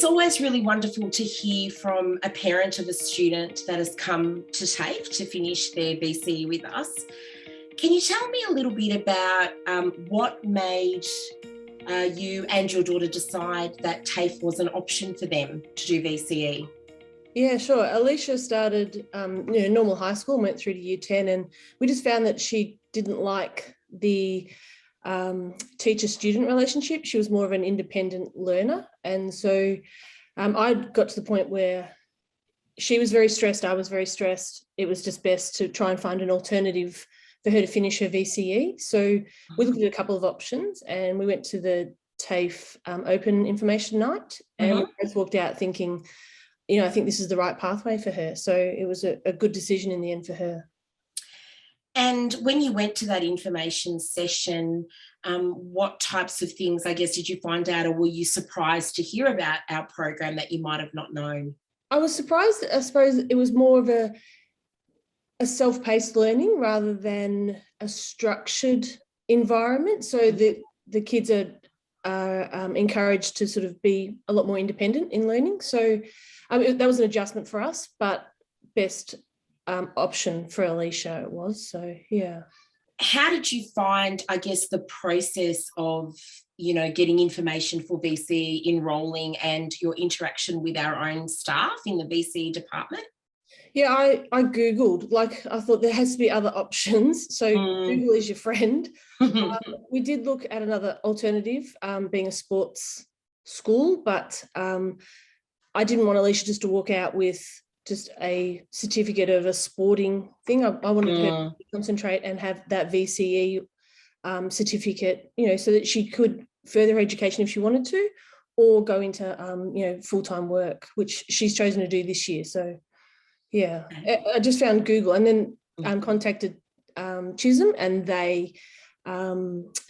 It's always really wonderful to hear from a parent of a student that has come to TAFE to finish their VCE with us. Can you tell me a little bit about what made you and your daughter decide that TAFE was an option for them to do VCE? Yeah, sure. Aleysha started normal high school, went through to year 10, and we just found that she didn't like the teacher-student relationship. She was more of an independent learner. And so I got to the point where she was very stressed, I was very stressed. It was just best to try and find an alternative for her to finish her VCE. So we looked at a couple of options and we went to the TAFE open information night, and we both walked out thinking, I think this is the right pathway for her. So it was a good decision in the end for her. And when you went to that information session, what types of things, I guess, did you find out, or were you surprised to hear about our program that you might have not known? I was surprised. I suppose it was more of a self-paced learning rather than a structured environment. So the kids are encouraged to sort of be a lot more independent in learning. So that was an adjustment for us, but best option for Aleysha it was. So yeah. How did you find, I guess, the process of getting information for VCE, enrolling, and your interaction with our own staff in the VCE department? Yeah, I Googled, I thought there has to be other options. So Google is your friend. We did look at another alternative, being a sports school, but I didn't want Aleysha just to walk out with just a certificate of a sporting thing. I wanted her to concentrate and have that VCE certificate, so that she could further education if she wanted to, or go into, full-time work, which she's chosen to do this year. So, yeah, I just found Google and then contacted Chisholm, and they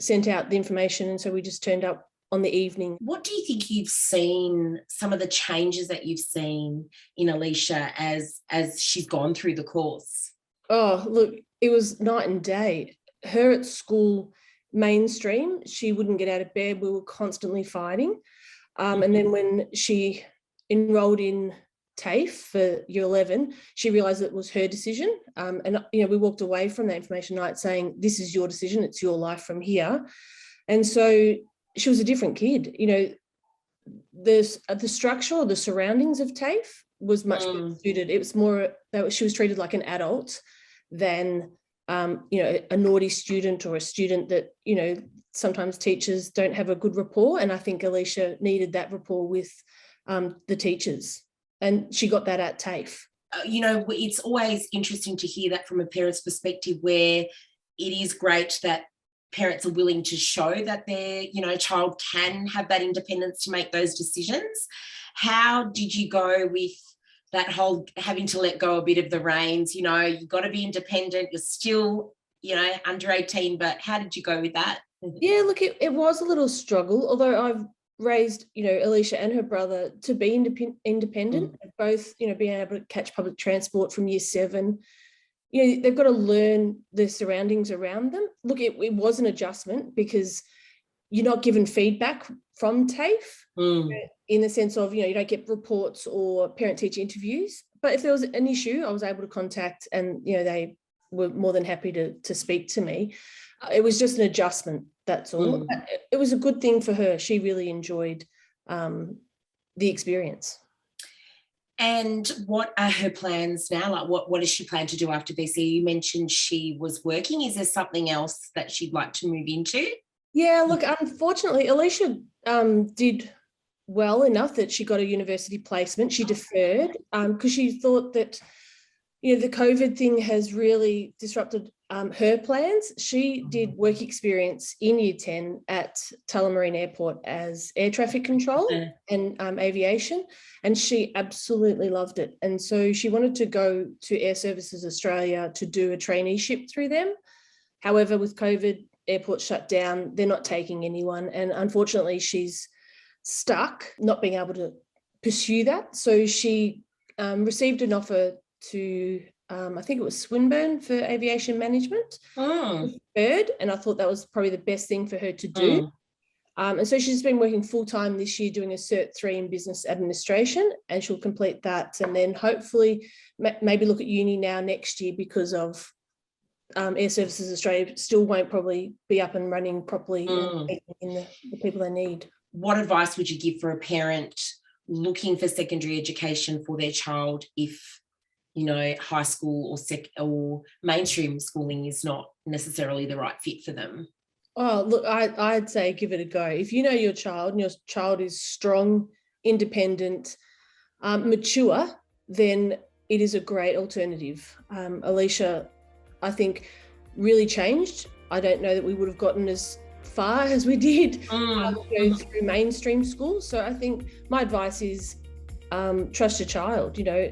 sent out the information. And so we just turned up on the evening. What do you think you've seen, some of the changes that you've seen in Aleysha as she's gone through the course? Oh, look, it was night and day. Her at school, mainstream, she wouldn't get out of bed. We were constantly fighting. And then when she enrolled in TAFE for year 11, she realised it was her decision. And we walked away from that information night saying, this is your decision, it's your life from here. And so she was a different kid. The structure or the surroundings of TAFE was much better suited. It was more that she was treated like an adult than a naughty student, or a student that sometimes teachers don't have a good rapport. And I think Aleysha needed that rapport with the teachers, and she got that at TAFE. It's always interesting to hear that from a parent's perspective, where it is great that parents are willing to show that their child can have that independence to make those decisions. How did you go with that whole having to let go a bit of the reins? You've got to be independent, you're still under 18, but how did you go with that? Yeah, look, it was a little struggle, although I've raised Aleysha and her brother to be independent, both being able to catch public transport from year 7. They've got to learn the surroundings around them. Look, it was an adjustment because you're not given feedback from TAFE in the sense of, you don't get reports or parent-teacher interviews. But if there was an issue, I was able to contact, and, they were more than happy to speak to me. It was just an adjustment, that's all. It was a good thing for her. She really enjoyed the experience. And what are her plans now? Like, what does she plan to do after VCE? You mentioned she was working. Is there something else that she'd like to move into? Yeah, look, unfortunately, Aleysha did well enough that she got a university placement. She deferred because she thought that, the COVID thing has really disrupted her plans. She did work experience in year 10 at Tullamarine Airport as air traffic control and aviation, and she absolutely loved it. And so she wanted to go to Air Services Australia to do a traineeship through them. However, with COVID, airports shut down, they're not taking anyone, and unfortunately she's stuck not being able to pursue that. So she received an offer to I think it was Swinburne for aviation management, and I thought that was probably the best thing for her to do. And so she's been working full-time this year doing a Cert 3 in business administration, and she'll complete that and then hopefully maybe look at uni now next year, because of Air Services Australia still won't probably be up and running properly and in the people they need. What advice would you give for a parent looking for secondary education for their child if, you know, high school or mainstream schooling is not necessarily the right fit for them? Oh, look, I'd say give it a go. If you know your child and your child is strong, independent, mature, then it is a great alternative. Aleysha, I think, really changed. I don't know that we would have gotten as far as we did through mainstream school. So I think my advice is trust your child, you know,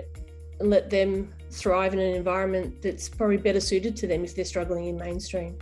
and let them thrive in an environment that's probably better suited to them if they're struggling in mainstream.